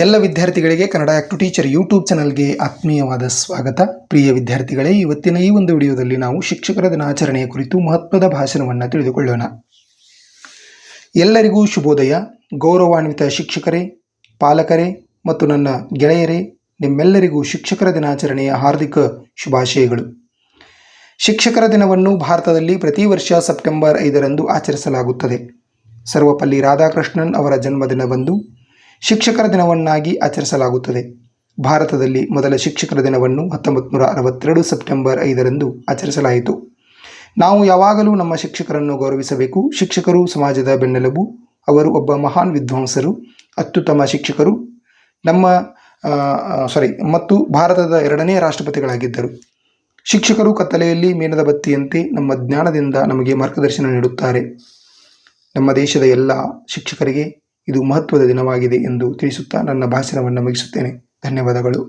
ಎಲ್ಲ ವಿದ್ಯಾರ್ಥಿಗಳಿಗೆ Kannada act to teacher YouTube ಚಾನಲ್ಗೆ ಆತ್ಮೀಯವಾದ ಸ್ವಾಗತ. ಪ್ರಿಯ ವಿದ್ಯಾರ್ಥಿಗಳೇ, ಇವತ್ತಿನ ಈ ಒಂದು ವಿಡಿಯೋದಲ್ಲಿ ನಾವು ಶಿಕ್ಷಕರ ದಿನಾಚರಣೆಯ ಕುರಿತು ಮಹತ್ವದ ಭಾಷಣವನ್ನು ತಿಳಿದುಕೊಳ್ಳೋಣ. ಎಲ್ಲರಿಗೂ ಶುಭೋದಯ. ಗೌರವಾನ್ವಿತ ಶಿಕ್ಷಕರೇ, ಪಾಲಕರೇ ಮತ್ತು ನನ್ನ ಗೆಳೆಯರೇ, ನಿಮ್ಮೆಲ್ಲರಿಗೂ ಶಿಕ್ಷಕರ ದಿನಾಚರಣೆಯ ಹಾರ್ದಿಕ ಶುಭಾಶಯಗಳು. ಶಿಕ್ಷಕರ ದಿನವನ್ನು ಭಾರತದಲ್ಲಿ ಪ್ರತಿ ವರ್ಷ ಸೆಪ್ಟೆಂಬರ್ 5ರಂದು ಆಚರಿಸಲಾಗುತ್ತದೆ. ಸರ್ವಪಲ್ಲಿ ರಾಧಾಕೃಷ್ಣನ್ ಅವರ ಜನ್ಮದಿನದಂದು ಶಿಕ್ಷಕರ ದಿನವನ್ನಾಗಿ ಆಚರಿಸಲಾಗುತ್ತದೆ. ಭಾರತದಲ್ಲಿ ಮೊದಲ ಶಿಕ್ಷಕರ ದಿನವನ್ನು 1962 ಸೆಪ್ಟೆಂಬರ್ 5ರಂದು ಆಚರಿಸಲಾಯಿತು. ನಾವು ಯಾವಾಗಲೂ ನಮ್ಮ ಶಿಕ್ಷಕರನ್ನು ಗೌರವಿಸಬೇಕು. ಶಿಕ್ಷಕರು ಸಮಾಜದ ಬೆನ್ನೆಲುಬು. ಅವರು ಒಬ್ಬ ಮಹಾನ್ ವಿದ್ವಾಂಸರು, ಅತ್ಯುತ್ತಮ ಶಿಕ್ಷಕರು, ಮತ್ತು ಭಾರತದ 2ನೇ ರಾಷ್ಟ್ರಪತಿಗಳಾಗಿದ್ದರು. ಶಿಕ್ಷಕರು ಕತ್ತಲೆಯಲ್ಲಿ ಮೇಣದ ಬತ್ತಿಯಂತೆ ನಮ್ಮ ಜ್ಞಾನದಿಂದ ನಮಗೆ ಮಾರ್ಗದರ್ಶನ ನೀಡುತ್ತಾರೆ. ನಮ್ಮ ದೇಶದ ಎಲ್ಲ ಶಿಕ್ಷಕರಿಗೆ ಇದು ಮಹತ್ವದ ದಿನವಾಗಿದೆ ಎಂದು ತಿಳಿಸುತ್ತಾ ನನ್ನ ಭಾಷಣವನ್ನು ಮುಗಿಸುತ್ತೇನೆ. ಧನ್ಯವಾದಗಳು.